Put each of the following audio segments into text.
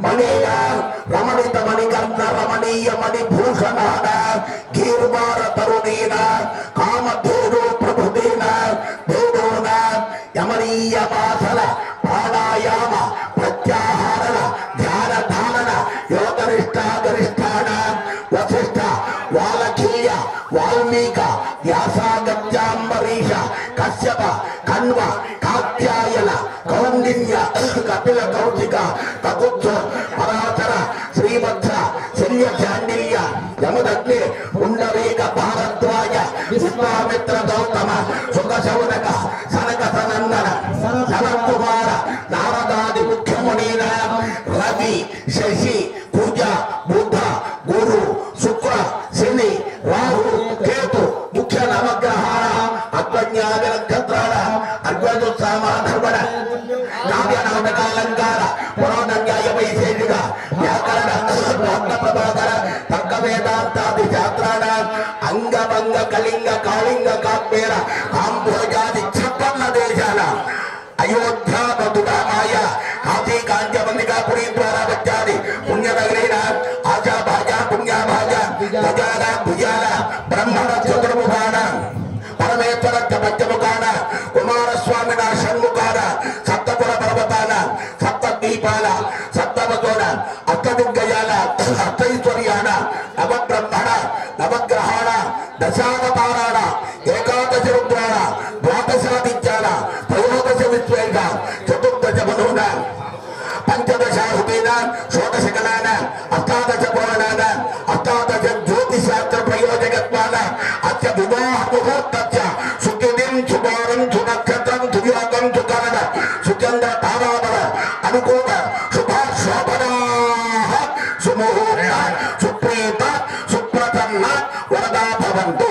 మణియ రమణిత మణికర్ణ రమణీయ మణిభూషణాన గీర్వార తరుణీన కామధేను ప్రభుదేన దేవోన యమనీయ వాసన ప్రాణాయామ ప్రత్యాహారణ ధ్యాన ధారణ యోగనిష్ట గరిష్టాన వశిష్ఠ వాలకీయ వాల్మీక వ్యాసాగత్యాంబరీష కశ్యప కన్వ కాత్యాయన కౌండిన్య కపిల కౌశిక కకుత్స పరాశర శ్రీభద్ర శల్య చాండిల్య యమదగ్ని పుండరీక భారద్వాజ విశ్వామిత్ర గౌతమ సుఖ శౌనక సనక సనందన సనత్కుమార నారదాది ముఖ్యమునీన రవి శశి కుజ బుధ గురు శుక్ర శని రాహు కేతు ముఖ్య నవగ్రహాల అగ్ఞాన నక్షత్రాల అర్ఘ్యోత్సామ ధర్మణ కావ్య నాటకాలంకార పురాణన్యాయ వైశేషిక వ్యాకరణ ప్రభాకర తర్క వేదాంతాది శాస్త్రాణ అంగభంగ కళింగ కాళింగ కాంబేర కాంభోజాది ఛప్పన్న దేశాల అయోధ్య మధురామాయ కాశీ కాంచమల్లికాపురి ద్వారా వచ్చాది పుణ్యనగరీన ఆశా భాజ పుణ్యభాజ భుజాల భుజాల బ్రహ్మణ చతుర్ముఖాన పరమేశ్వర పంచముఖాన కుమారస్వామిన షణ్ముఖాన సప్తపుర పర్వతాన సప్తద్వీపాల సప్తమతోన అష్టదిగ్గజాల అష్టైశ్వర్యాన నవబ్రహ్మణ నవగ్రహాణ దశావతారాణ ఏకాదశ రుద్రాణ ద్వాదశాదిత్యాన త్రయోదశ విశ్వేష చతుర్దశ మనూన పంచదశాహుతీన షోడశకలాన అష్టాదశ పురాణాన అష్టాదశ జ్యోతిశాస్త్ర ప్రయోజకత్వాన అత్య వివాహ ముహూర్తస్య సుఖిదిం సువారం సునక్షత్రం సుయోగం సుకరణ సుచంద్ర తారాబల అనుకూల శుభాశోభనాః సుముహూర్త సుప్రీత సుప్రసన్న వరదా భవంతు.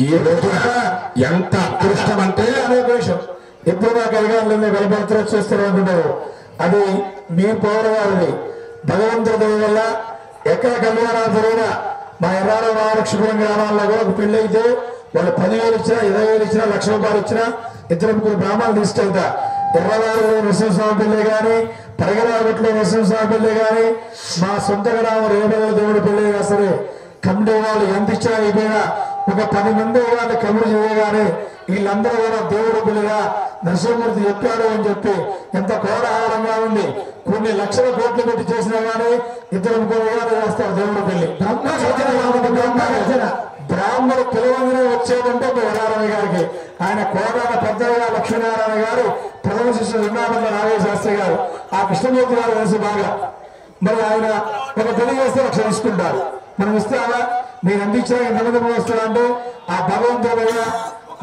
ఈ రోజున ఎంత అదృష్టం అంటే అనేక విషయం ఎప్పుడు నాకు అధికారులు వెలపడుతున్నా చూస్తున్నారు. అది మీ పౌరవాళ్ళని భగవంతుడి దయ వల్ల ఎక్కడ కళ్యాణాలు జరిగినా మా ఎర్రాల మహాలక్ష్మీపురం గ్రామాల్లో కూడా ఒక పెళ్లి అయితే వాళ్ళు 10,000 ఇచ్చినా 20,000 ఇచ్చినా ₹1,00,000 ఇచ్చినా 2-3 బ్రాహ్మణులు తీసుకెళ్తా. ఎర్రవారిలో నరసింహస్వామి పెళ్లి కానీ పరిగరాగట్లో నరసింహస్వామి పెళ్లి కానీ మా సొంత గ్రామం రేపల్ల దేవుడి పెళ్లి సరే కమిటీ వాళ్ళు ఎంత ఇచ్చినా అయిపోయినా ఒక 10 మంది వాళ్ళు కమిటీ చేయగానే వీళ్ళందరూ కూడా దేవుడు పిల్లగా నరసింహమూర్తి చెప్పాడు అని చెప్పి ఎంత కోలాహలంగా ఉంది. కొన్ని లక్షల కోట్లు పెట్టి చేసినా కానీ 2-3 చేస్తారు దేవుడు పెళ్లి. బ్రాహ్మణుడు పిలవంగానే వచ్చేదంటే వరారాయణ గారికి ఆయన కోడాల పెద్దగా లక్ష్మీనారాయణ గారు ప్రథమ శిష్యుడు విన్నాపల్ల నాగేశ్వర శాస్త్రి గారు ఆ కృష్ణమూర్తి గారు కలిసి బాగా మరి ఆయన ఒక పెళ్లి చేస్తే లక్ష తీసుకుంటారు. మనం ఇస్తే అలా మీరు అందించినా ఎంతమంది వస్తారంటే ఆ భగవంతుడు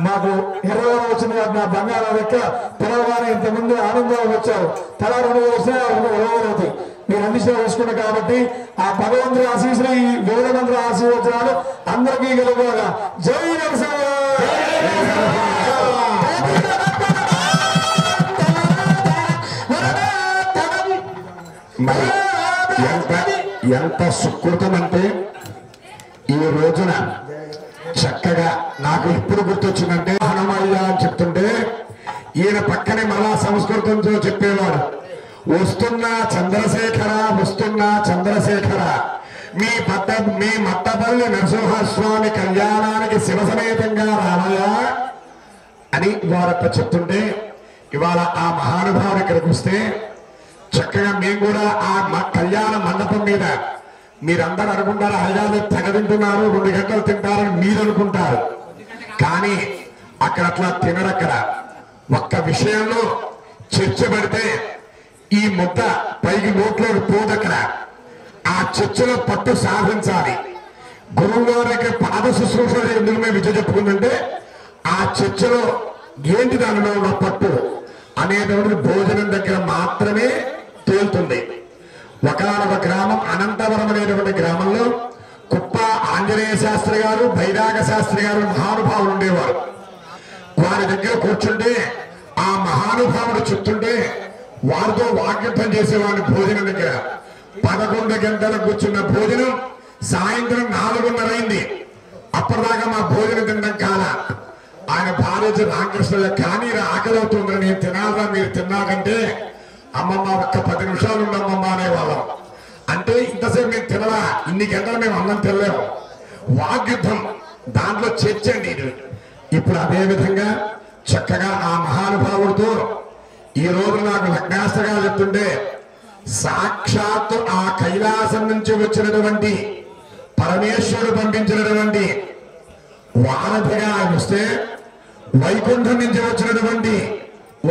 మాకు ఎర్రగా వచ్చింది కాబట్టి నా బంగారం లెక్క పిలవగానే ఇంతమంది ఆనందంగా వచ్చారు. తలా 2 వచ్చినా 2 అవుతాయి. మీరు అందించిన వేసుకున్నారు కాబట్టి ఆ భగవంతుడి ఆశీస్సులు ఈ 1,000 మంది ఆశీర్వచనాలు అందరికీ కలుగుగా జై నరసింహ. మరి ఎంత సుకృతం అంటే ఈ రోజున చక్కగా నాకు ఇప్పుడు గుర్తొచ్చిందంటే హనుమయ్య అని చెప్తుంటే ఈయన పక్కనే మళ్ళా సంస్కృతంతో చెప్పేవాడు, వస్తున్నా చంద్రశేఖర వస్తున్నా చంద్రశేఖర మీ మట్టపల్లి నరసింహస్వామి కళ్యాణానికి శివసమేతంగా రామయ్య అని వారట చెప్తుంటే, ఇవాళ ఆ మహానుభావుడు ఇక్కడికి వస్తే చక్కగా మేము కూడా ఆ కళ్యాణ మండపం మీద మీరందరూ అనుకుంటారు హైదరాబాద్ తెగ తింటున్నారు 2 గంటలు తింటారని మీరు అనుకుంటారు, కానీ అక్కడ అట్లా తినరక్కడ. ఒక్క విషయంలో చర్చ పెడితే ఈ ముద్ద పైకి నోట్లోకి పోదక్కడ. ఆ చర్చలో పట్టు సాధించాలి. గురువు గారి దగ్గర పాద శుశ్రూష ఎందుకు మేము విద్య చెప్పుకుందంటే ఆ చర్చలో ఏంటి దానిలో ఉన్న పట్టు అనేటువంటి భోజనం దగ్గర మాత్రమే తేలుతుంది. ఒకనొక గ్రామం అనంతవరం అనేటువంటి గ్రామంలో కుప్ప ఆంజనేయ శాస్త్రి గారు, బైరాగ శాస్త్రి గారు మహానుభావులు ఉండేవారు. వారి దగ్గర కూర్చుంటే ఆ మహానుభావుడు చెప్తుంటే వారితో వాగ్యుద్ధం చేసేవాడిని భోజనం దగ్గర. 11 గంటలకు కూర్చున్న భోజనం సాయంత్రం 4:30 అయింది. అప్పటిదాకా మా భోజనం తినడం కాల. ఆయన భార్య రామకృష్ణ కానీ ఆకలి అవుతుందని నేను తినాలా మీరు తిన్నాకంటే అమ్మమ్మ ఒక్క 10 నిమిషాలు ఉండమ్మమ్మ అనేవాళ్ళం. అంటే ఇంతసేపు మేము తినలా, ఇన్ని గంటలు మేము అన్నం తినలేము. వాగ్యుద్ధం దాంట్లో చర్చండి. ఇప్పుడు అదే విధంగా చక్కగా ఆ మహానుభావుడితో ఈ రోజు నాకు లగ్నాస్తగా చెప్తుంటే సాక్షాత్తు ఆ కైలాసం నుంచి వచ్చినటువంటి పరమేశ్వరుడు పంపించినటువంటి వారధిగా ఆయన వస్తే వైకుంఠం నుంచి వచ్చినటువంటి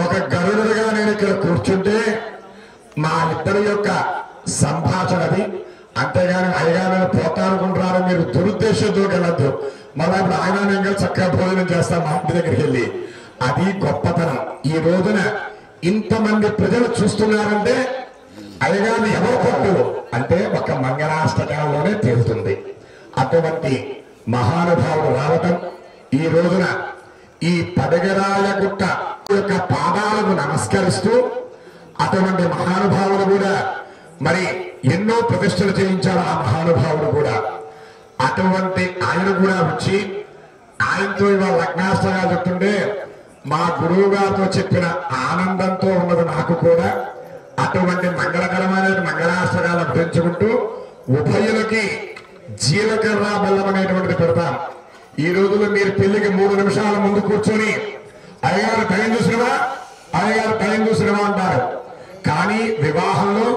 ఒక గరుడుగా నేను ఇక్కడ కూర్చుంటే మా ఇద్దరి యొక్క సంభాషణ అది. అంతేగాని అయ్యగారు పోతానుకుంటున్నారు మీరు దురుద్దేశంతో వెళ్ళద్దు. మళ్ళా ఇప్పుడు ఆయన నేను చక్కగా భోజనం చేస్తాం మా ఇంటి దగ్గరికి వెళ్ళి. అది గొప్పతనం. ఈ రోజున ఇంతమంది ప్రజలు చూస్తున్నారంటే అయ్యగారు ఎవరు పట్టు అంటే ఒక మంగళాష్టకాల్లోనే తేలుతుంది. అటువంటి మహానుభావుడు రావటం ఈ రోజున ఈ పడగరాయగుట్ట యొక్క పాదాలకు నమస్కరిస్తూ అటువంటి మహానుభావులు కూడా మరి ఎన్నో ప్రతిష్టలు చేయించారు. ఆ మహానుభావుడు కూడా అటువంటి ఆయన కూడా వచ్చి ఆయనతో ఇవాళ లగ్నాష్టగా చెప్తుంటే మా గురువు గారితో చెప్పిన ఆనందంతో ఉన్నది నాకు కూడా. అటువంటి మంగళకరమైన మంగళాష్టకాలు పెంచుకుంటూ ఉభయులకి జీలకర్ర బెల్లం అనేటువంటిది పెడతాం. ఈ రోజుల్లో మీరు పెళ్లికి 3 నిమిషాల ముందు కూర్చొని అయ్యగారు టైం చూసినవా అయ్యగారు టైం చూసినవా అంటారు. కానీ వివాహంలో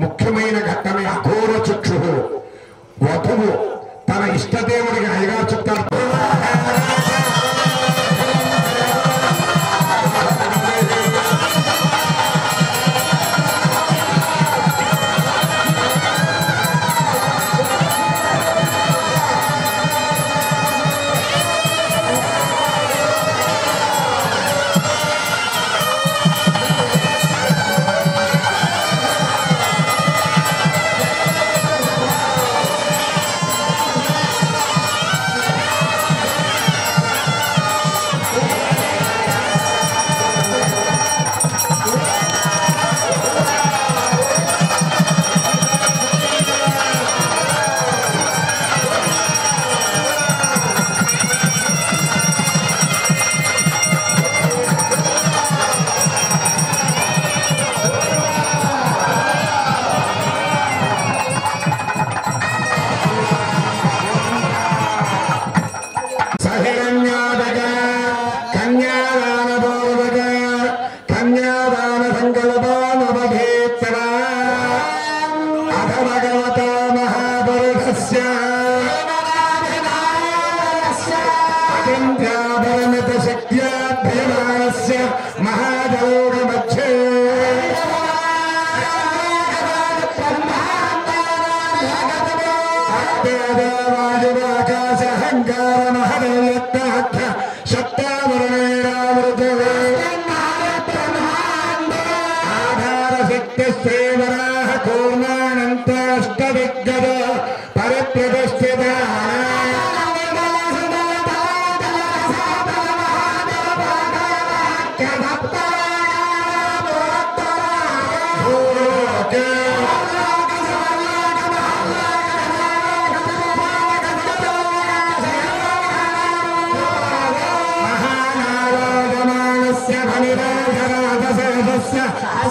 ముఖ్యమైన ఘట్టమే అఘోర చక్షు. వధువు తన ఇష్టదేవుడికి అయ్యగారు చెప్తారు. కూర్మానంత అష్టదిగ్గజ పరిప్రతిష్ఠిత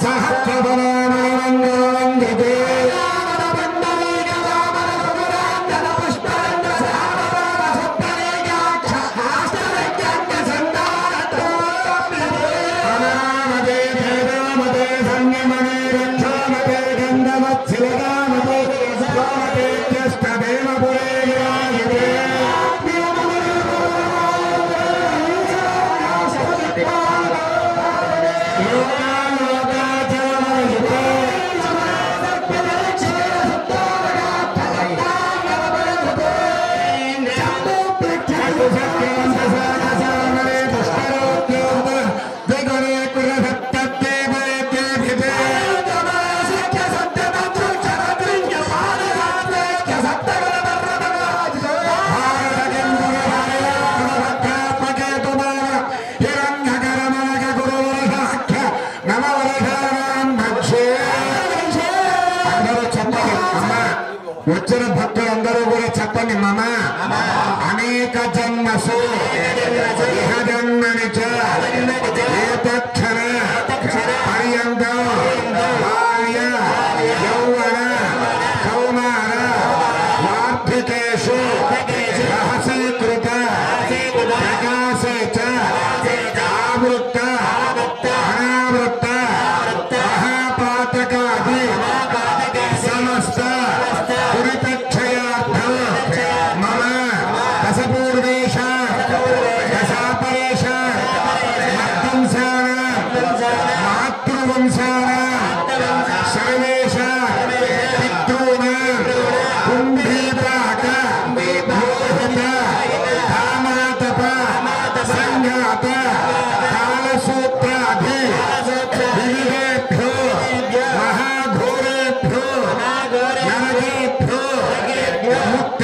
సహస్రవనామవందే వచ్చిన భక్తులందరూ కూడా చెప్పండి మమ అనేక జన్మసు ఇహ జన్మని చ ఏతక్షణ పర్యంతం బాల్య యౌవన కౌమార వార్ధికేషు రహసీకృత ప్రకాశే చ ఆవృత్త అనావృత్త మహాపాతకాది సమస్త పురితక్షయార్థం మమ దశపూర్వేష దశాపరేష మద్వంశాన మాతృవంశాన సర్వేష పితॄణాం కుంభీపాక మోహిత కామాతప సంఘాత కాలసూత్రాధి వివిధేభ్యో మహాఘోరేభ్యో నరకేభ్యో ముక్త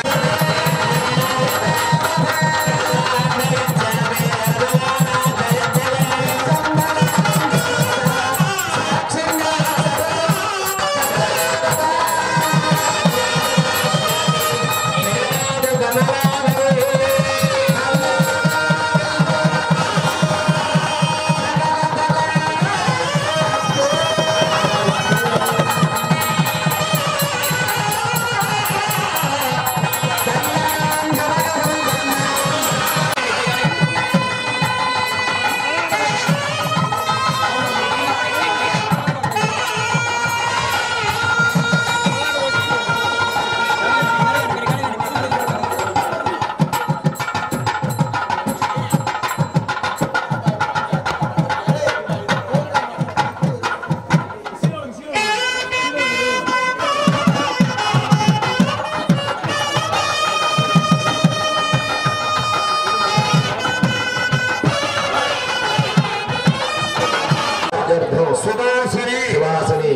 సువాసిని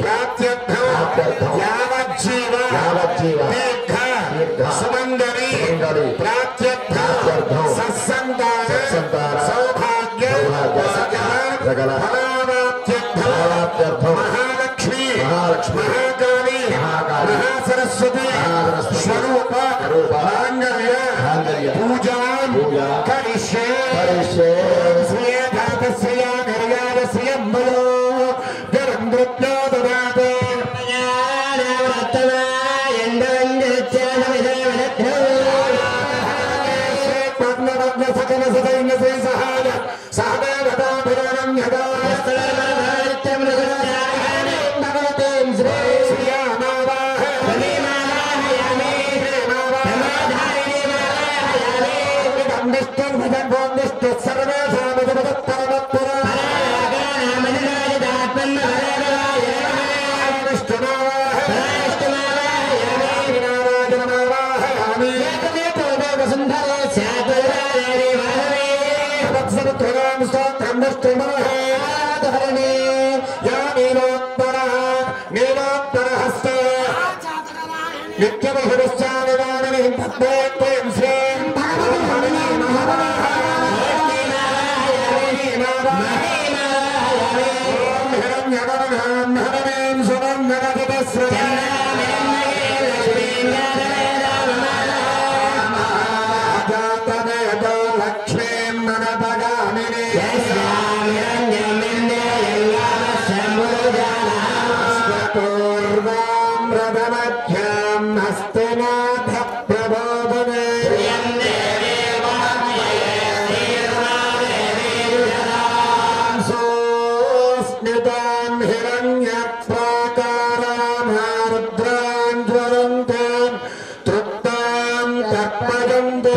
ప్రాప్త్యర్థం యావజ్జీవ దీర్ఘ సుమంగళి ప్రాప్త్యర్థం సత్సంతాన సౌభాగ్య ఫలావాప్త్యర్థం మహాలక్ష్మి మహాకాళి మహాసరస్వతి స్వరూప మాంగళ్య పూజాం కరిష్యే శ్రేయధాతశ్రియా నిర్యాయ శ్రియమ్మలో గరంద్రుత్యో దదాతే పద్మపద్మ సకల సదైన్య శ్రీ సహాయ సహదేవతా పురాణ్యదా లక్ష్మీ భజంతే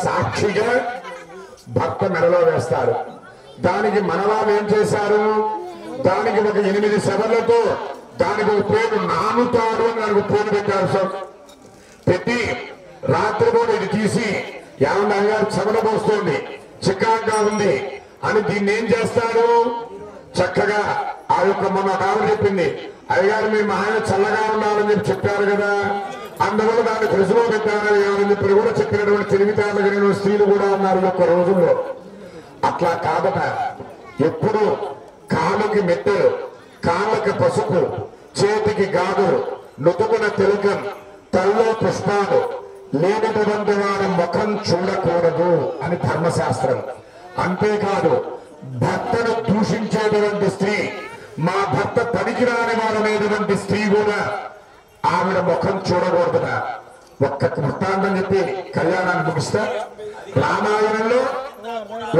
సాక్షిగా భర్త మెడలో వేస్తారు. దానికి మనవాళ్ళు ఏం చేశారు, దానికి ఒక 8 శబర్లతో దానికి ఒక పేరు నానుతాడు అని దానికి పేరు పెట్టారు. సార్ పెట్టి రాత్రి కూడా ఇది తీసి ఏమన్నా అయ్యారు చెమట పోస్తుంది చికాగ్గా ఉంది అని దీన్ని ఏం చేస్తారు, చక్కగా ఆ యొక్క మొన్న కావాలి చెప్పింది అయ్యగారు మీ ఆయన చల్లగా ఉండాలని చెప్పి చెప్పారు కదా, అందువల్ల దాన్ని ఫ్రిడ్జ్లో పెట్టారని ఏమని చెప్పి కూడా చెప్పినటువంటి తెలివితేటలు కలిగిన స్త్రీలు కూడా ఉన్నారు ఒక్క రోజుల్లో. అట్లా కాబట ఎప్పుడు కాలుకి మెట్టెలు, కాళ్ళకి పసుపు, చేతికి గాజులు, నుతుకున తిలకం, తల్లో పుష్పాలు లేనటువంటి వారి ముఖం చూడకూడదు అని ధర్మశాస్త్రం. అంతేకాదు భర్తను దూషించేటువంటి స్త్రీ, మా భర్త పనికిరాని వాడనేటువంటి స్త్రీ కూడా ఆవిడ ముఖం చూడకూడదుట. ఒక్క వృత్తాంతం చెప్పి కళ్యాణాన్ని ముగిస్తా. రామాయణంలో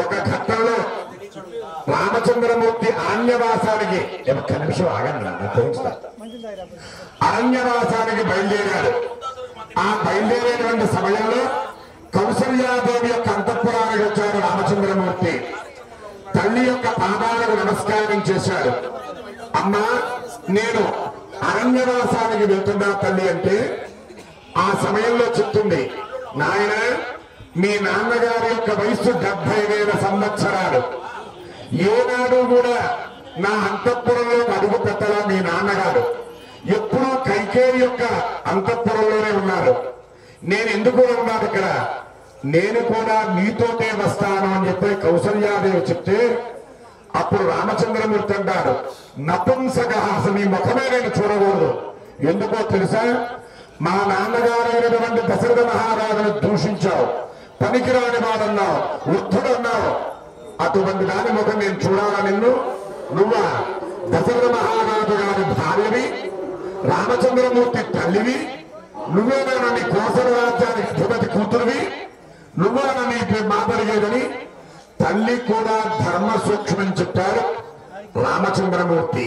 ఒక ఘట్టంలో రామచంద్రమూర్తి అరణ్యవాసానికి ఒక్క నిమిషం ఆగండి అరణ్యవాసానికి బయలుదేరాడు. ఆ బయలుదేరేటువంటి సమయంలో కౌసల్యాదేవి యొక్క అంతఃపురానికి వచ్చాడు రామచంద్రమూర్తి. తల్లి యొక్క పాదాలకు నమస్కారం చేశాడు. అమ్మా నేను అరణ్యవాసానికి వెళ్తున్నా తల్లి అంటే ఆ సమయంలో చెప్తుంది, నాయన మీ నాన్నగారి యొక్క వయస్సు 70,000 సంవత్సరాలు, ఏనాడు కూడా నా అంతఃపురంలో అడుగు పెట్టలా మీ నాన్నగారు, ఎప్పుడూ కైకేయి యొక్క అంతఃపురంలోనే ఉన్నారు. నేను ఎందుకు ఉన్నాను ఇక్కడ, నేను కూడా నీతోటే వస్తాను అని చెప్పి కౌసల్యాదేవి చెప్తే అప్పుడు రామచంద్రమూర్తి అంటాడు, నపుంసక అసలు నీ ముఖమే నేను చూడకూడదు. ఎందుకో తెలుసా? మా నాన్నగారైనటువంటి దశరథ మహారాజును దూషించావు, పనికిరాని వాడన్నావు, వృద్ధుడన్నావు. అటువంటి దాని ముఖం నేను చూడాలా నిన్ను? నువ్వా దశరథ మహారాజు గారి భార్యవి, రామచంద్రమూర్తి తల్లివి, నువ్వేనా నీ కోసల రాజ్యానికి అధిపతి కూతురువి, నువ్వేనా నీ మాట్లాడేదని తల్లి కూడా ధర్మ సూక్ష్మని చెప్పారు రామచంద్రమూర్తి.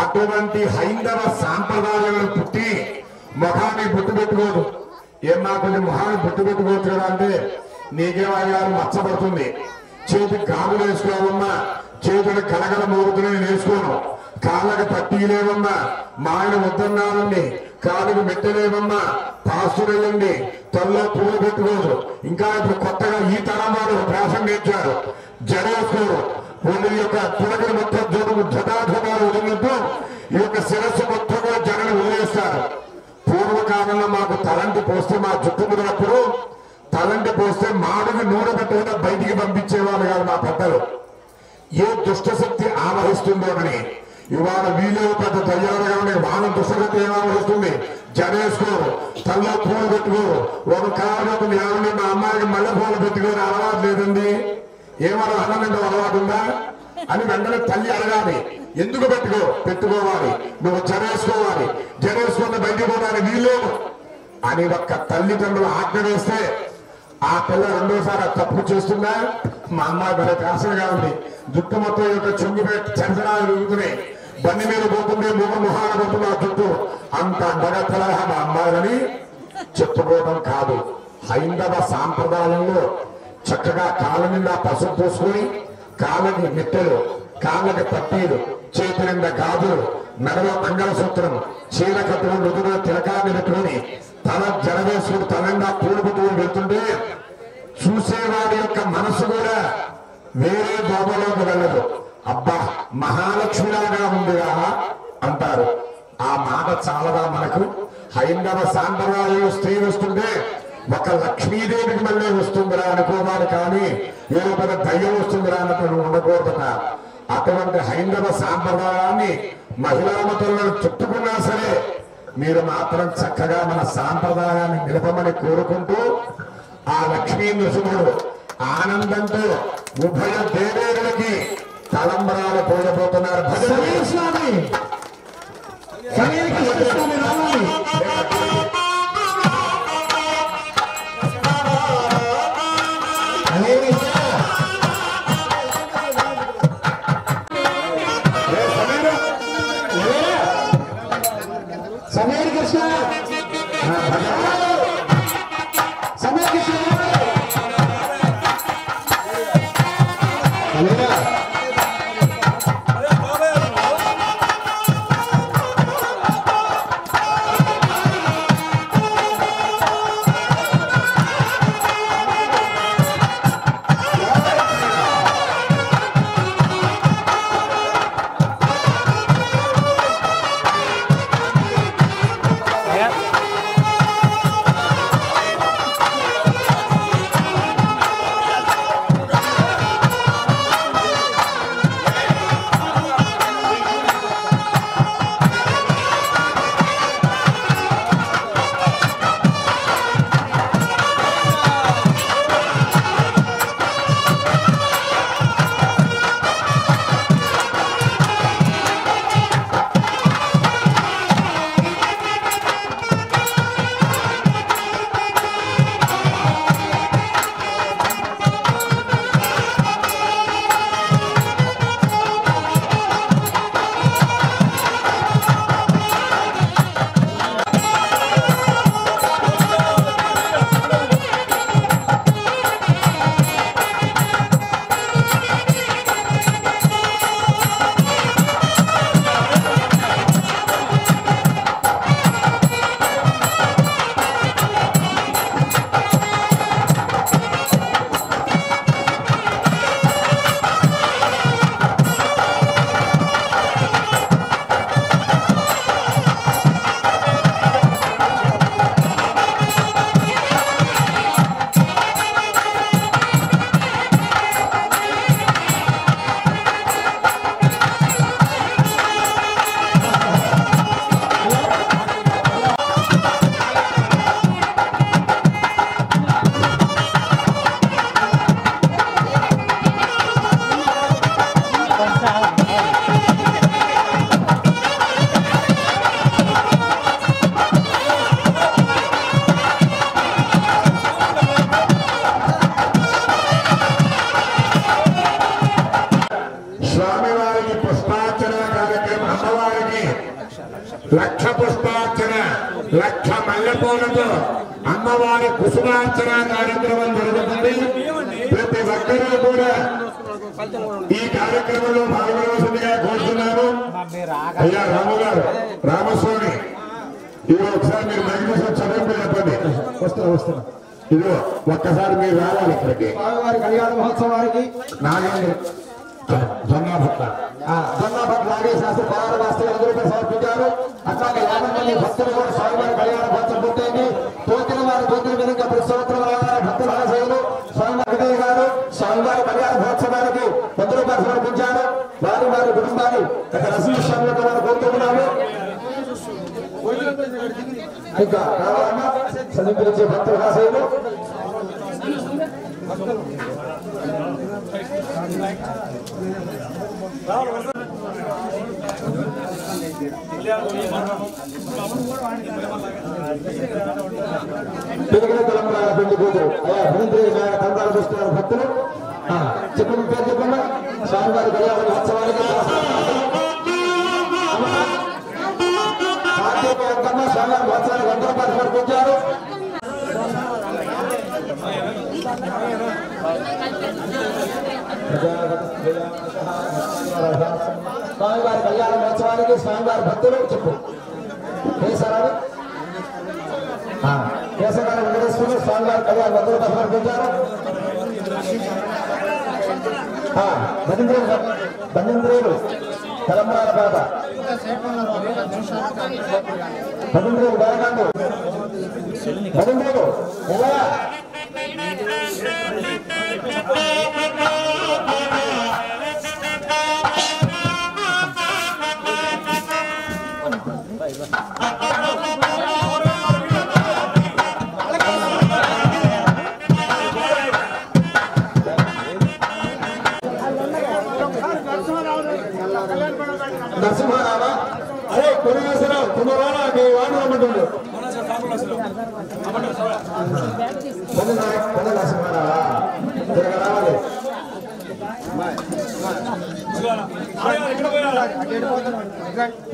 అటువంటి హైందవ సాంప్రదాయాలను పుట్టి ముఖాన్ని బొట్టు పెట్టుకోదు. ఏమన్నా కొంచెం మొహాన్ని బొట్టు పెట్టుకోవచ్చు కదా అంటే నీకేమయ్యారు మచ్చబడుతుంది. చేతికి గాజులు వేసుకోవమ్మా, చేతులు కలగల మోగుతున్నా నేను వేసుకోను. కాళ్ళకి పట్టీలేవమ్మా, మా ఆయన వద్దన్నానండి. కాళ్ళకి మెట్టలేవమ్మా, పాస్తులేయండి. తల్లో పూలు పెట్టుకోదు. ఇంకా ఇప్పుడు కొత్తగా ఈ తరం వారు ప్రాసం నేర్చారు, జడేసుకోరు. ఒళ్ళు యొక్క పులకలు మొత్తం జటాధమాలు వదిలినట్టు ఈ యొక్క శిరస్సు మొత్తం కూడా జడలు వదిలేస్తారు. పూర్వకాలంలో మాకు తలంటి పోస్తే మా జుట్టు ముడినప్పుడు తలంటి పోస్తే మాడుగు నూనె పెట్టకుండా బయటికి పంపించేవాళ్ళు కాదు మా పెద్దలు. ఏ దుష్టశక్తి ఆవహిస్తుందోనని. ఇవాళ వీళ్ళు పెద్ద దయ్యాలుగా ఉండే వాళ్ళ దుష్టశక్తి ఏమావహిస్తుంది? జడేసుకోరు, తల్లో పూలు పెట్టుకోరు. ఒక కారణం ఏమన్నా మా అమ్మాయికి మల్లె పూలు పెట్టుకోని అలవాటు లేదండి. ఏమన్నా అన్నం అలవాటు ఉందా అని వెంటనే తల్లి అడగాలి. ఎందుకు పెట్టుకోవాలి, నువ్వు జడేసుకోవాలి, జడేసుకున్న బయటికి పోవడానికి వీల్లేదు అని ఒక్క తల్లిదండ్రులు ఆజ్ఞ వేస్తే ఆ పిల్ల రెండోసారి తప్పు చేస్తుందా? మా అమ్మాయి భలే కాసలుగా ఉంది, జుట్టు మొత్తం యొక్క చెంగు పెట్టి చంచనాలు తిరుగుతున్నాయి, బండి మీద పోతుంటే మొహాన పోతుంది ఆ జుట్టు, అంత అండగత్తలా మా అమ్మాయిని చెప్పుకోవడం కాదు. హైందవ సాంప్రదాయంలో చక్కగా కాళ్ళ నిండా పసుపు పోసుకొని, కాళ్ళకి మిట్టెలు, కాళ్ళకి పట్టీలు, చేతి నిండా గాజులు, మెడలో మంగళసూత్రం, చీర కట్టుకుని రుదులో తిలకాన్ని పెట్టుకుని తల జడవేసుకుని తలంగా పూలు పుట్టుకుని వెళ్తుంటే చూసేవాడి యొక్క మనసు కూడా వేరే దోమలోకి వెళ్ళదు. అబ్బా మహాలక్ష్మిలాగా ఉందిగా అంటారు. ఆ మాట చాలదా మనకు? హైందవ సాంప్రదాయంలో స్త్రీ వస్తుంటే ఒక లక్ష్మీదేవికి మళ్ళీ వస్తుందిరా అనుకోవాలి, కానీ ఏదో పెద్ద దయ్యం వస్తుందిరా అన్నట్టు ఉండకూడదట. అటువంటి హైందవ సాంప్రదాయాన్ని మహిళా మతంలో చుట్టుకున్నా సరే మీరు మాత్రం చక్కగా మన సాంప్రదాయాన్ని నిలపమని కోరుకుంటూ ఆ లక్ష్మీ నృసింహుడు ఆనందంతో ఉభయ దేవేరులకి తలంబరాలు పోయబోతున్నారు. భజన స్వామి సమీర్ కృష్ణ సమీర్ కృష్ణ పూలతో అమ్మవారి కుసుమార్చన కార్యక్రమం జరుగుతుంది. ప్రతి ఒక్కరూ కూడా ఈ కార్యక్రమంలో పాల్గొనవలసిందిగా కోరుతున్నాను. అయ్యా రాము గారు, రామస్వామి, ఇవి ఒకసారి మీరు మైగ్రేషన్ చదువు చెప్పండి. వస్తున్నా ఇదిగో ఒక్కసారి మీరు రావాలి ఇక్కడికి. స్వామివారి కళ్యాణ మహోత్సవానికి నాగేంద్ర జొన్నాభట్ల నాగేశాస్త్రి పరార వాస్తవ సమర్పించారు. అట్లాగే 50 మంది భక్తులు కూడా స్వామివారి కళ్యాణ మహోత్సవం పూర్తయింది. తోచిన వారి తోచిన విధంగా ప్రతి సంవత్సరం భక్తుల ఆశయాలు స్వామివారి గారు స్వామివారి కళ్యాణ మహోత్సవానికి 100 రూపాయలు సమర్పించారు. వారి కుటుంబాన్ని రసస్వామి కోరుతున్నాము. ఇంకా రావాలన్నా సమీపించే భక్తుల ఆశయాలు తెలంగాణ పెళ్లి కూతురు అయ్యా తండాలు చూస్తున్నారు భక్తులు. చెప్పండి పేరు చెప్పండి. స్వామివారి కళ్యాణ మహోత్సవానికి స్వామివారి మహోత్సవానికి 100 రూపాయలు సమర్పించారు. స్వామివారి కళ్యాణ మహోత్సవానికి స్వామివారి భక్తులు చెప్పు కేసరాలు కేసరాలు వెంకటేశ్వరులు స్వామివారి కళ్యాణ 100 రూపాయలు సమర్పించారు. భజంద్రేయులు తెలంగాణ పాట భజంద్రేయులు బాలకాండు భజంద్రేయులు ఎలా నరసింహారావా అరే కొనేశ్వరరావు కుమారావు మీ వాడు రమ్మంటుండు. నరసింహారావా రావాలి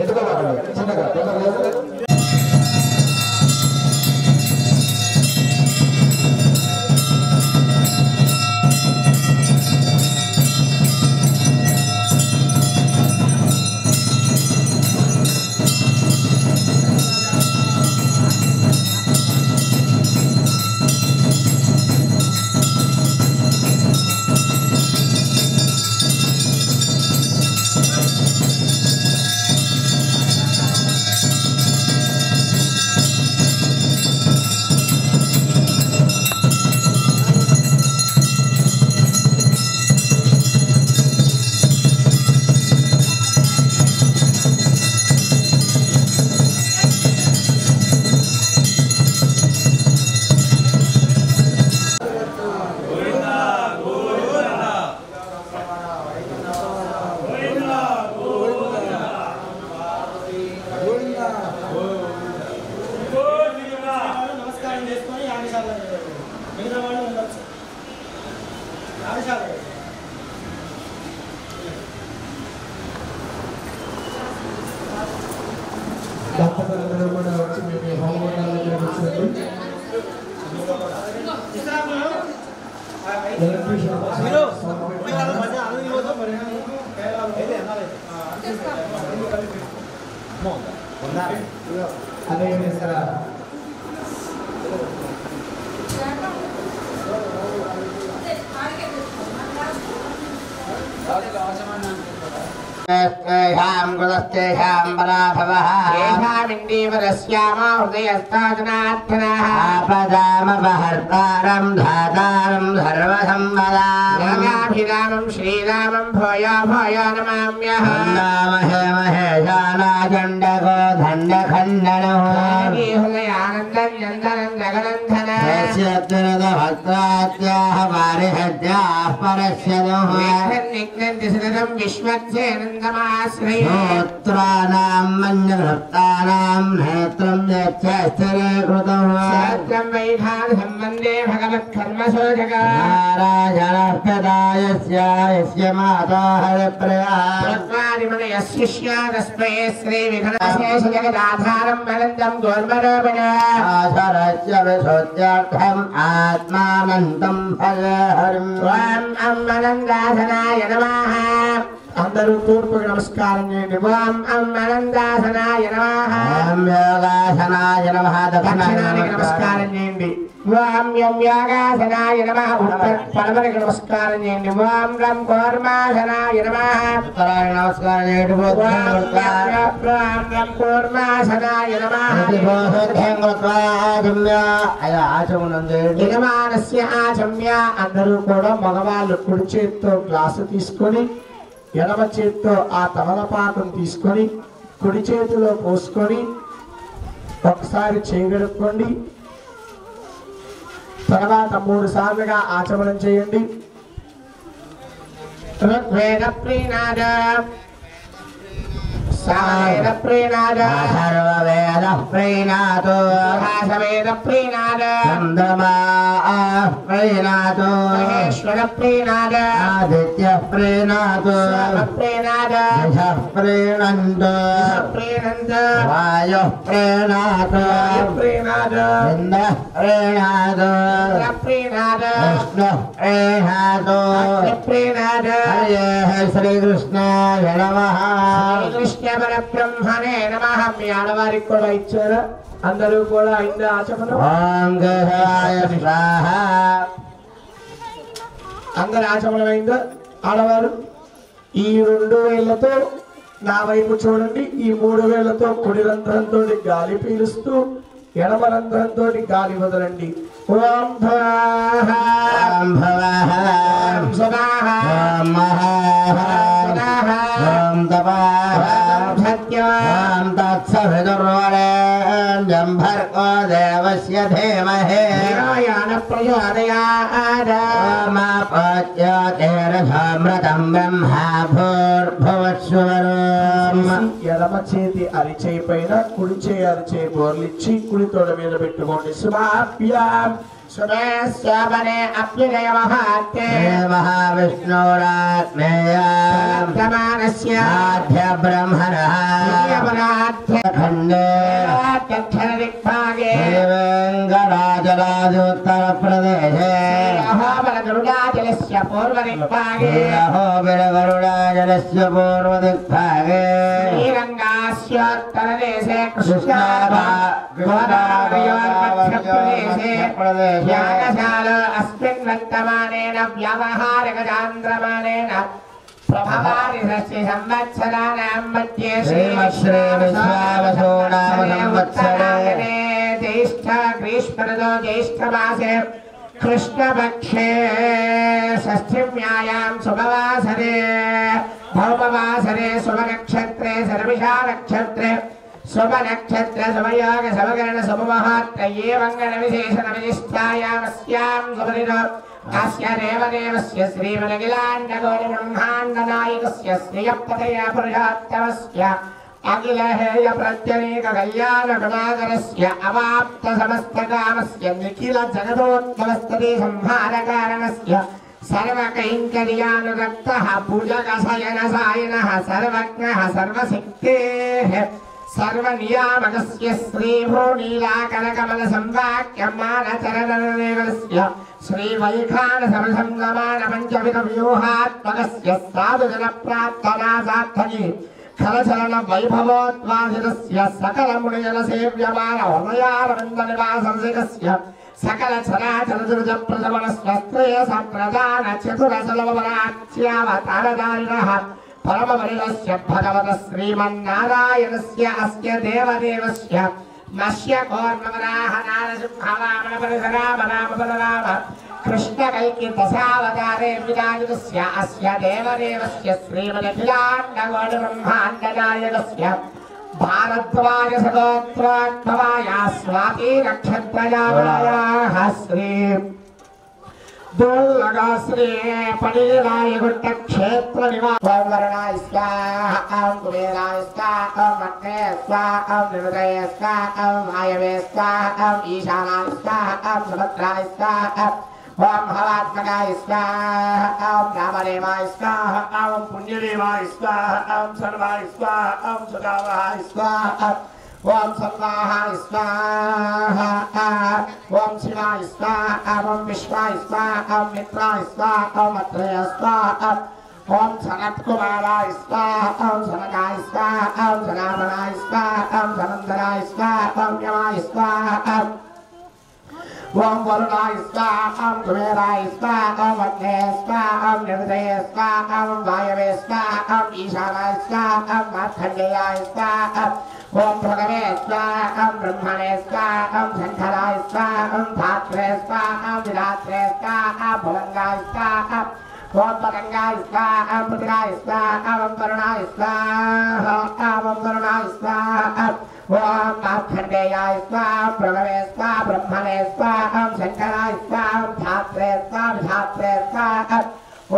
ఎదుకోవాలి చిన్నగా हृदयस्ताजनार्थनापदामपहर्तारं धातारं सर्वसंवदाभिरामं श्रीरामं भूयो भूयो नमाम्यहं नामहे महेशानाचण्डको दण्डखण्डनः हृदयानन्दं नन्दनं जगनन्धनः पारिहत्याः परस्यदुः विघ्नन्ति विश्वस्येनन्दमाश्रयोत्राणां मन्यभक्तानां नेत्रं यच्छस्थिरे कृतं सत्यं वैधानं वन्दे भगवत्कर्मशोचका नारायणः यस्य माता हरिप्रिया तस्मै श्री विघ्नेश जगदाधारं मलन्दं गोर्मरोपिण आचरस्य विशुद्ध्यर्थम् आत्मानन्दं फलहरिं त्वाम् अम्मनन्दासनाय नमः అందరూ తూర్పుకి నమస్కారం చేయండి ఓం అమ్మనందాసనాయ నమః ఓం యోగాసనాయ నమః దక్షిణానికి నమస్కారం చేయండి ఓం యోగాసనాయ నమః పడమరికి నమస్కారం చేయండి ఓం రం కూర్మాసనాయ నమః ఉత్తరానికి నమస్కారం చేయండి ఓం రం కూర్మాసనాయ నమః ఆచమనం చేయండి యజమానస్య ఆచమ్య అందరూ కూడా మగవాళ్ళు కుడి చేత్తో గ్లాసు తీసుకొని ఎడమ చేత్తో ఆ తమలపాకం తీసుకొని కుడి చేతిలో పోసుకొని ఒకసారి చేయగలుక్కోండి. తర్వాత 3 సార్లుగా ఆచమనం చేయండి. ఋగ్వేద ప్రీనాద సామవేద ప్రీనాద సర్వవేద ప్రీణాతో భాసవేద ప్రీనాద చంద్రమా ప్రీణాతో మహేశ్వర ప్రీనాద ఆదిత్య ప్రీణాతో ప్రీనాద దశ ప్రీణంతో ప్రీనంద వాయు ప్రీణాతో ప్రీనాద ఇంద్ర ప్రీణాతో ప్రీనాద విష్ణు ప్రీణాతో ప్రీనాద హరే శ్రీకృష్ణాయ నమః కృష్ణ పరబ్రహ్మణే నమః. మీ ఆడవారికి కూడా ఇచ్చారా? అందరూ కూడా అయిందా ఆచమనం? ఓం గజాయ స్వాహ. అందరు ఆచమనం అయిందా? ఆడవారు ఈ 2 వేళ్లతో నా వైపు చూడండి. ఈ 3 వేళ్లతో కుడి రంధ్రంతో గాలి పీలుస్తూ ఎడమ రంధ్రంతో గాలి వదలండి. ఓం భవః ఓం భవః ఓం సదాః ఓం మహాః ఓం తపః ఓం తత్సవితుర్వరేణ్యం భర్గో దేవస్య ధీమహి ధియోయాన ప్రచోదయాత్. ఓమాపత్యోతిరథామృతం బ్రహ్మా భూర్భువస్సువరం. ఎడమ చేతి అరిచేయి పైన కుడి చేయి అరిచేయి బోర్లిచ్చి కుడి తోడ మీద పెట్టుకోండి. శుభాభ్యాం శుభేశ్వరే అభ్యుదయ మహాత్మే మహావిష్ణురాత్మేయం ప్రమాణస్య ఆద్య బ్రహ్మణః ఖండే దిగ్భాగే వెంకటాచలాదుత్తరప్రదేశే గరుడాచలస్య పూర్వదిగ్భాగే గరుడాచలస్య పూర్వదిగ్భాగే శ్రీరంగాస్యోత్తరదేశే కృష్ణాగోదావరియోర్మధ్యప్రదేశే యాగశాల అస్మిన్ వర్తమానేన వ్యావహారికచాంద్రమానేన ప్రభవారిషష్ఠి సంవత్సరాణాం మధ్యే శ్రీమశ్రీ విశ్వావసూనామ సంవత్సరే జ్యేష్ఠ గ్రీష్మఋతో జ్యేష్ఠమాసే కృష్ణపక్షే షష్ఠిమ్యాయాం శుభవాసరే భౌమవాసరే శుభనక్షత్రే శర్మిషా నక్షత్రే శుభనక్షత్ర శుభయోగ శుభకరణ శుభమహాత్రయే మంగళ విశేషణ విశిష్టాయామస్యాం శుభదినో అస్య దేవదేవస్య శ్రీమలగిలాండగోళ బ్రహ్మాండనాయకస్య శ్రియపతయ పురుషోత్తమస్య అఖిల హేయ ప్రత్యనేక కళ్యాణ గుణాకరస్య అవాప్త సమస్త కామస్య నిఖిల జగదోత్తమస్తదే సంహారకారణస్య సర్వకైంకర్యానురక్తః పూజకశయన సాయనః సర్వజ్ఞః సర్వశక్తేః సర్వనియామకస్య శ్రీభూనీలాకరకమల సంవాక్యమానచరణదేవస్య శ్రీవైఖాన సమసంగమాన పంచవిధ వ్యూహాత్మకస్య సాధుజన ప్రార్థనా సార్థకి కలచలన వైభవోద్వాసితస్య సకల మునిజన సేవ్యమాన హృదయారవింద నివాసర్జికస్య సకల చరాచర దుర్జ ప్రజమన స్వస్త్రయ సంప్రదాన చతురసలవరాచ్యావతారదారిణః పరమవరిణస్య భగవత శ్రీమన్నారాయణస్య అస్య దేవదేవస్య మత్స్య కూర్మవరాహ నారసింహవామన పరశురామ రామ బలరామ కృష్ణ కైకి దశావతారే విరాజితస్య అస్య దేవదేవస్య శ్రీమదఖిలాండగోళ బ్రహ్మాండనాయకస్య భారద్వాజ సగోత్రోద్భవాయ స్వాతి నక్షత్రయామయాః శ్రీ దుర్లగా శ్రీ పడీరాయగుట్ట క్షేత్ర నివారణాయ స్వాహ కుబేరాయ స్వాహ మగ్నే స్వాహ నిరుదయ స్వాహ వాయవే స్వాహ ఈశానాయ స్వాహ సుభద్రాయ స్వాహ ओम हवात्मकाय स्वाहा ओम रामदेवाय स्वाहा ओम पुण्यदेवाय स्वाहा ओम सर्वाय स्वाहा ओम सुदावाय स्वाहा ओम सर्वाहाय स्वाहा ओम शिवाय स्वाहा ओम विश्वाय स्वाहा ओम मित्राय स्वाहा ओम अत्रेय स्वाहा ओम सनत्कुमाराय स्वाहा ओम सनकाय स्वाहा ओम सनातनाय स्वाहा ओम सनंदनाय स्वाहा ओम यमाय स्वाहा ओम वरुणाय स्वाहा ओम कुबेराय स्वाहा ओम अग्ने स्वाहा ओम निर्दये स्वाहा ओम वायवे स्वाहा ओम ईशानाय स्वाहा ओम मार्कण्डेयाय स्वाहा ओम भगवे स्वाहा ओम ब्रह्मणे स्वाहा ओम शंकराय स्वाहा ओम धात्रे स्वाहा ओम विरात्रे स्वाहा भुवंगाय स्वाहा ओम पतंगाय स्वाहा ओम पतिराय स्वाहा ओम वरुणाय स्वाहा ओम वरुणाय स्वाहा ओम मार्कण्डेयाय स्वाहा प्रभवे स्वाहा ब्रह्मणे स्वाहा ओम शंकराय स्वाहा ओम धात्रे स्वाहा विधात्रे स्वाहा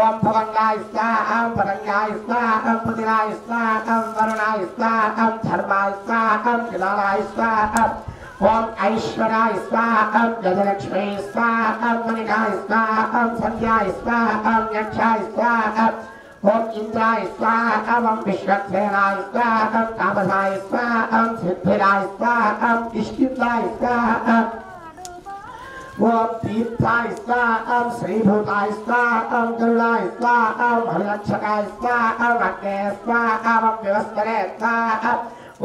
ओम भवंगाय स्वाहा ओम पतंगाय स्वाहा ओम पतिराय स्वाहा ओम वरुणाय स्वाहा ओम धर्माय स्वाहा ओम किलालाय स्वाहा ओम ऐश्वर्याय स्वाहा ओम गजलक्ष्मी स्वाहा ओम मणिकाय स्वाहा ओम संध्याय स्वाहा ओम यक्षाय स्वाहा ओम इंद्राय स्वाहा ओम विश्वक्सेनाय स्वाहा ओम तामसाय स्वाहा ओम सिद्धिराय स्वाहा ओम इष्टिताय स्वाहा ओम तीर्थाय स्वाहा ओम श्रीभूताय स्वाहा ओम गरुडाय स्वाहा ओम हरिरक्षकाय स्वाहा ओम अग्ने स्वाहा ओम विवस्वरे स्वाहा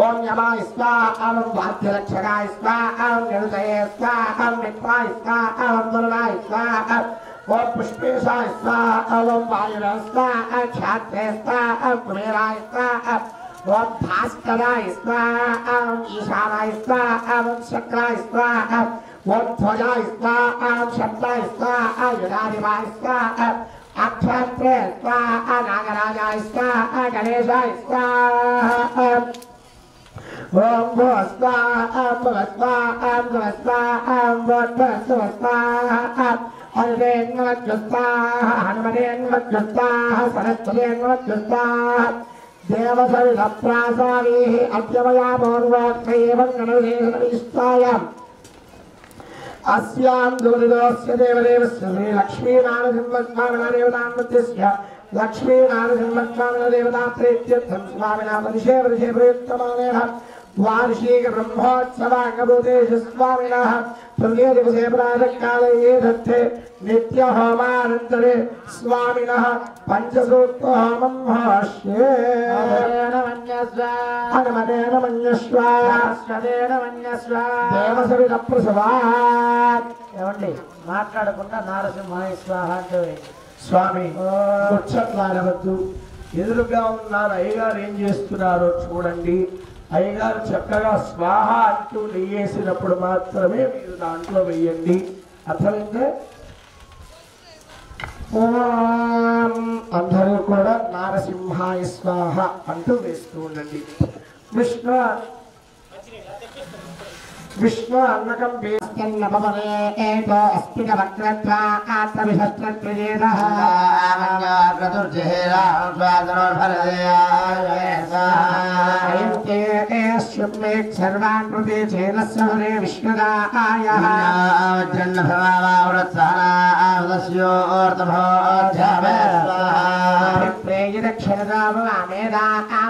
ओम यमाय स्वाहा ओम वाद्यरक्षकाय स्वाहा ओम निर्दये स्वाहा ओम मित्राय स्वाहा ओम वरुणाय स्वाहा ओम पुष्पेशाय स्वाहा ओम वायुवे स्वाहा क्षात्रे स्वाहा ओम कुबेराय स्वाहा ओम भास्कराय स्वाहा ओम ईशानाय स्वाहा ओम शक्राय स्वाहा ओम ध्वजाय स्वाहा ओम शब्दाय स्वाहा युधादिवाय स्वाहा अक्षात्रे स्वाहा नागराजाय स्वाहा गणेशाय स्वाहा ओम स्वाहा ओम स्वाहा ओम स्वाहा ओम स्वाहा हनुमेन स्वाहा हनुमतेन स्वाहा सरस्वतेन स्वाहा देवसविधप्रासादेः अद्यमया पूर्वोक्तैवं गणेशनिष्ठायाम् अस्यां दुर्दोस्य देवदेवस्य श्री लक्ष्मीनारसिंहस्वामिनादेवतान्मत्यस्य लक्ष्मीनारसिंहस्वामिनादेवताप्रीत्यर्थं स्वामिना वर्षे वर्षे प्रयुक्तमानेन वार्षिक ब्रह्मोत्सवाङ्गभूतेषु स्वामिनः तुल्यदिवसे प्रातःकाले ये दत्ते नित्यहोमानन्तरे स्वामिनः पञ्चसूक्तहोमं भाष्ये हनुमतेन मन्यस्व देवसविधप्रसवात् ఏమండి మాట్లాడకుండా నారసింహాయ స్వాహ అంటే స్వామి ముచ్చట్లాడవద్దు ఎదురుగా ఉన్నారు అయ్యగారు ఏం చేస్తున్నారో చూడండి అయ్యగారు చక్కగా స్వాహ అంటూ నెయ్యేసినప్పుడు మాత్రమే మీరు దాంట్లో వెయ్యండి అర్థమైందే ఓం అందరూ కూడా నారసింహాయ స్వాహ అంటూ వేస్తూ ఉండండి విష్ణు అన్నకం వేస్తన్నపవరే ఏతో అస్మిన వక్రత్వా ఆత్మవిశస్త్రత్వజేదః ఆమన్యాగ్రతుర్జహేరా స్వాదనోర్భరదేయాయ అయంతే ఏష్యుమేక్ సర్వాన్ కృతే చేలస్వరే విష్ణుదాయ వజ్రన్నభవావృత్సానాదస్యోర్తభోధ్యావే ప్రేయదక్షరదామేదా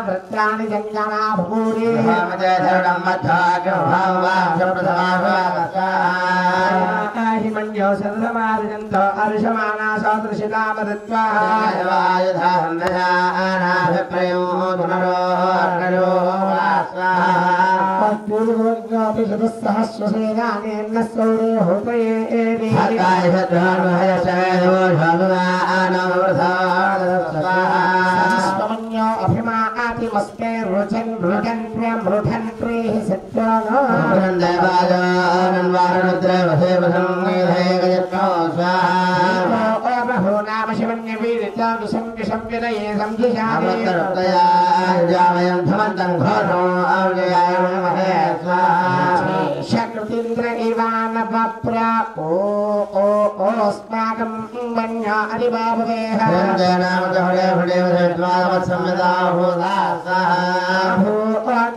వృత్రాణి జంజనా భూరి హిమన్యో సర్వమార్జంతో అర్షమానా సదృశిలామృత్వా అభిమాతిమస్తే రుచన్ రుజన్ ప్రియం రుధన్ ప్రేహి సత్యానో శక్తింద్ర ఇవాన పప్ర ఓస్మాకం మన్యా అరిబాబవేహ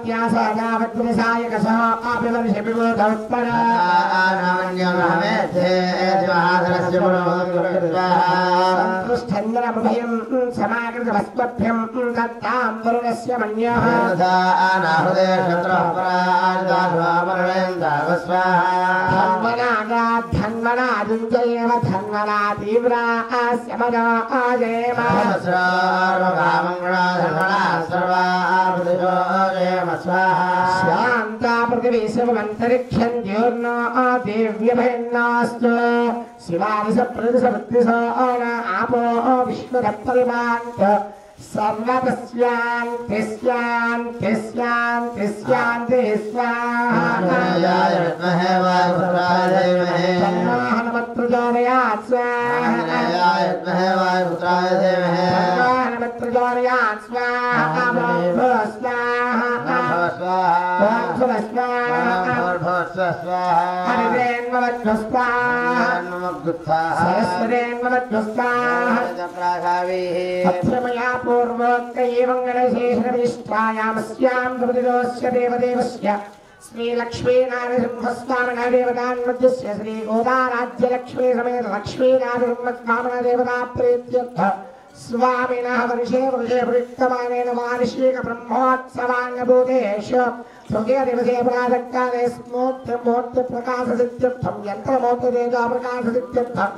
ज्योत्यासायावद्विसायकसः आपिवर्षिविभूतोत्परा संतुष्टन्द्रमभयं समाकृतभस्मभ्यं दत्तां वरुणस्य मन्यः धन्वनादित्येव धन्वना तीव्रा स्यमना आजेम शान्ता पृथिवी सर्वमन्तरिक्षं द्योर्नो देव्यभयन्नास्तु शिवादिशप्रदिशवृत्तिशोण आपो विष्णुरपरिमान्त सर्वतस्यान्ति स्वाहा हनुमत्प्रचोदयात् स्वाहा मया पूर्वोक्तैवङ्गणशेषनिष्ठायामस्यां प्रतिदोष्य देवदेवस्य श्रीलक्ष्मीनारसिंहस्वामिनः देवतान्मध्यस्य श्रीगोदाराज्यलक्ष्मी समेत लक्ष्मीनारसिंहस्वामिनः देवता प्रीत्यर्थ स्वामिनः वर्षे वर्षे प्रयुक्तमानेन वार्षिक ब्रह्मोत्सवाङ्गभूतेषु तृतीयदिवसे प्रातःकाले स्मूर्तिप्रकाशसिद्ध्यर्थं यन्त्रमूर्तितेजोप्रकाशसिद्ध्यर्थं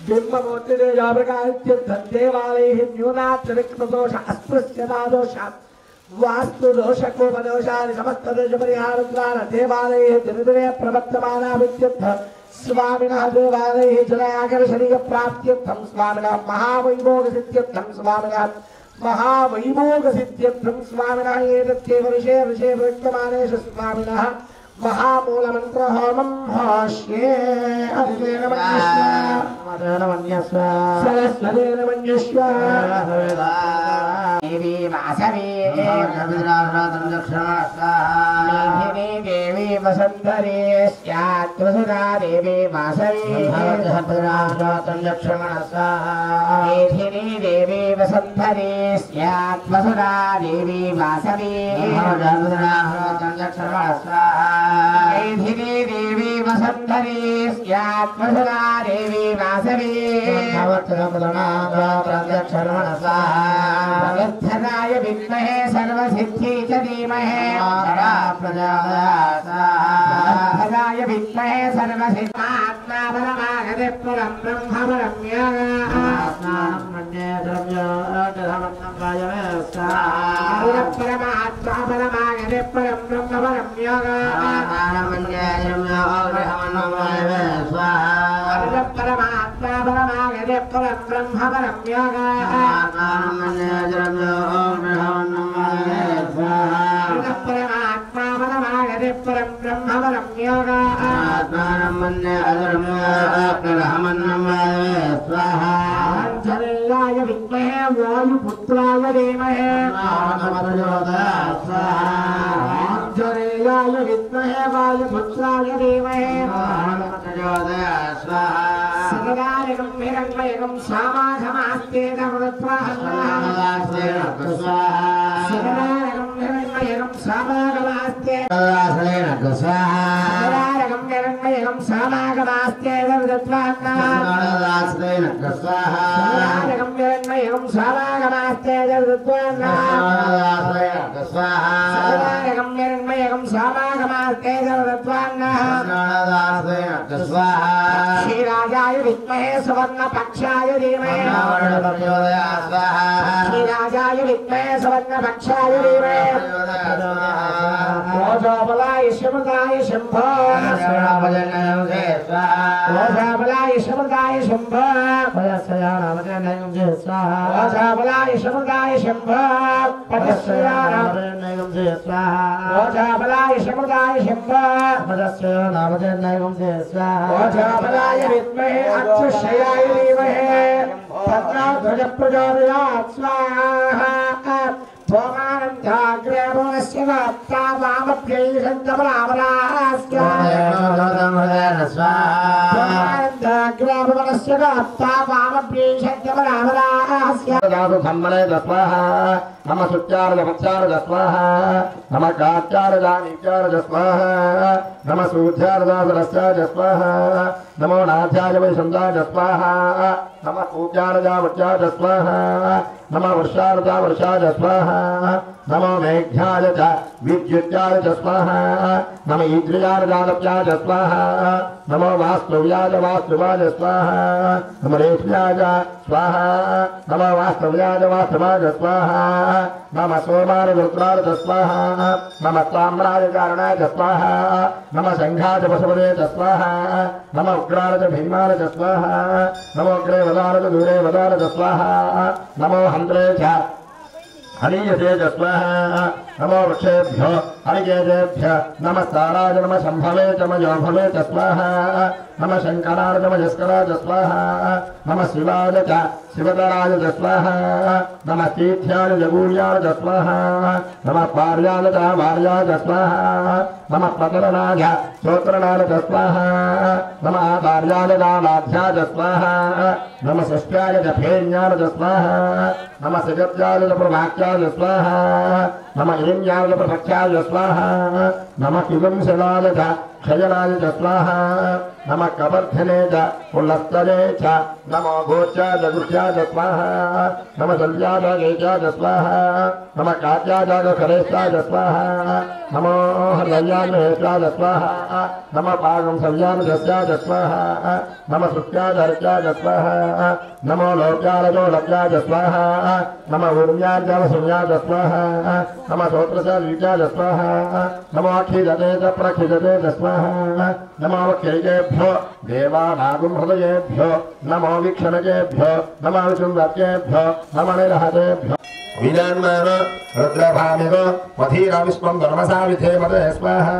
बिम्बमूर्तितेजोप्रकाशसिद्ध्यर्थं देवालयैः न्यूनातिरिक्तदोष अस्पृश्यतादोषात् वास्तुदोषकोपदोषादि समस्तदोषपरिहारद्वारा देवालयैः दिनदिने प्रवर्तमाना विद्युत्थं स्वामिनः देवालयैः जलाकर्षणीयप्राप्त्यर्थं स्वामिनः महावैभोगसिद्ध्यर्थं स्वामिनः महावैभोगसिद्ध्यर्थं स्वामिनः एतत्येव ऋषे ऋषे प्रयुक्तमानेषु स्वामिनः महामूलमन्त्रहोमं होष्ये अदितेन मन्यस्व सरस्वतेन मन्यस्व देवी वासवी देवी वसुन्धरी स्यात् वसुधा देवी वासवी देवी वसुन्धरी स्यात् वसुधा देवी वासवी देवी वसुन्धरी स्यात् वसुधा देवी वासवी प्रत्यक्षर्मणस्वाहा विद्महे सर्वसिद्धि च धीमहि प्रजाय विद्महे सर्वसिद्धात्मा परमागते परं ब्रह्म परं परमात्मा परमागते परं ब्रह्म परं परमात्मा परमागते परं ब्रह्म परं परमात्मा परमागते परं ब्रह्म परं आञ्जनेयाय विद्महे वायुपुत्राय धीमहि आञ्जनेयाय विद्महे वायुपुत्राय धीमहि सकदायकं हिरण्मयकं श्यामाघमास्ते सकदायकं हिरण्मयकं श्यामाघमास्ते सकदायकं हिरण्मयकं श्यामाघमास्ते सकदायकं हिरण्मयकं श्यामाघमास्ते सकदायकं हिरण्मयकं श्यामाघमास्ते श्रीराजाय विद्महे सुवर्णपक्षाय धीमहि श्रीराजाय विद्महे सुवर्णपक्षाय धीमहि ओजोबलाय शमदाय शंभो ओजोबलाय शमदाय शंभो ओजोबलाय शमदाय शंभो ओजोबलाय शमदाय शंभो ओजोबलाय विद्महे अक्षुषयाय धीमहि तन्नो प्रचोदयात् स्वाहा भोमानन्दाग्रे भुवनस्य वाप्ता वामभ्यैः सन्तपरामरास्य भोमानन्दा అగ్రాభవనస్య గాత్తా వామప్రీషత్యమరామరాస్య దాసు సమ్మనే దస్వాహా నమ సుత్యార మత్యార దస్వాహా నమ కాత్యార దానిత్యార దస్వాహా నమ సూధ్యార దాసరస్య దస్వాహా నమో నాథ్యాయ వైశందాయ దస్వాహా నమ పూజ్యార దామత్యార దస్వాహా నమ వర్షార దావర్షాయ దస్వాహా నమో మేఘ్యాయ చ విద్యుత్యాయ దస్వాహా నమ ఇంద్రియార దానప్యాయ దస్వాహా నమో వాస్తవ్యాయ వాస్తవాయ స్వాహా నమ రేష్మ్యాయ స్వాహా నమ వాస్తవ్యాయ వాస్తవాయ స్వాహా నమ సోమార రుద్రాయ స్వాహా నమ తామ్రాయ కారణాయ స్వాహా నమ సంఘాయ పశుపదే స్వాహా నమ ఉగ్రాయ భీమాయ స్వాహా నమో అగ్రే వదార దూరే వదార స్వాహా నమో హంత్రే చ హనీయతే స్వాహా నమో వృక్షేభ్యో హరికేభ్య నమ తారాయ నమ సంభవే చమయో భవే స్వాహా నమ శంకరాయ నమ యస్కరాయ స్వాహా నమ శివాయ చ శివతరాయ స్వాహా నమ తీర్థ్యాయ జగూర్యాయ స్వాహా నమ పార్యాయ చ వార్యాయ స్వాహా నమ ప్రతరణాయ స్తోత్రణాయ స్వాహా నమ ఆచార్యాయ నాధ్యాయ స్వాహా నమ షష్ట్యాయ చ ఫేన్యాయ స్వాహా నమ సజత్యాయ ప్రవాక్యాయ స్వాహా నమ హిరణ్యాయ ప్రపక్షాయ స్వాహా నమ కివంశనాయ చ క్షయనాయ చ స్వాహా నమ కవర్ధనే చ పుల్లస్తరే చ నమో గోచాయ గుహ్యాయ స్వాహా నమ సల్యాయ గేచాయ స్వాహా నమ కాత్యాయ కరేష్టాయ స్వాహా నమో హృదయాయ హేత్యాయ స్వాహా నమ పాగం సవ్యాయ దస్యాయ స్వాహా నమ సృత్యాయ హర్యాయ స్వాహా నమో లోక్యాయ లభ్యాయ స్వాహా నమ ఊర్మ్యాయ శూన్యాయ స్వాహా నమ స్తోత్రస్య వీర్యాయ స్వాహా నమో అఖిలతే చ ప్రఖిలతే స్వాహా నమో వక్రైకేభ్యో దేవానాగుం హృదయేభ్యో నమో వీక్షణకేభ్యో నమ విశృంగకేభ్యో నమ నిరహతేభ్యో విజన్మను రుద్రభామిగో వధీర విశ్వం ధర్మసావిధే మదే స్వాహా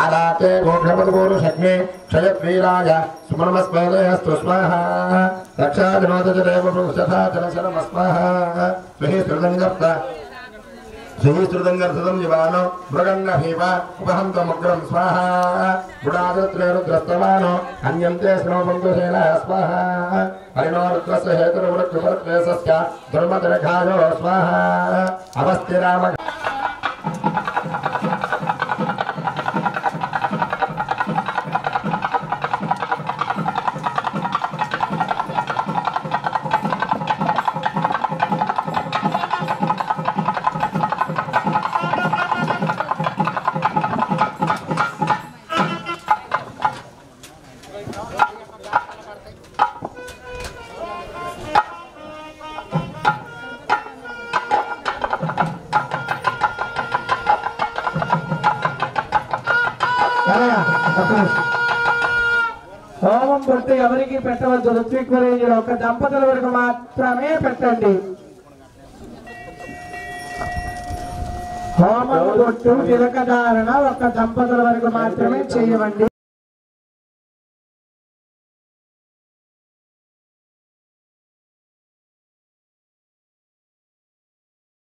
ఆదాతే గోఘ్రమద్గోరుషగ్నే క్షయద్వీరాయ సుమనమస్పదయస్తు స్వాహా రక్షాదినోదజదేవ పురుషథా జనశరమ స్వాహా శ్రీశ్రుతంగర్త శ్రీశ్రుతంగర్తం జివానో మృగన్న భీమ ఉపహంతముగ్రం స్వాహా గుడాదత్రేరుద్రస్తమానో అన్యంతే స్నోబంధుసేన స్వాహా హరిణో రుద్రస్య హేతుర్వృక్షుపర్క్లేశస్య ధర్మదరఘాయో స్వాహా అవస్థిరామ హోమం పొట్టు ఎవరికి పెట్టవద్దు. ఋత్విక్వరేణ్యులు ఒక దంపతుల వరకు మాత్రమే పెట్టండి. హోమం పొట్టు తిలకధారణ ఒక దంపతుల వరకు మాత్రమే చేయవండి.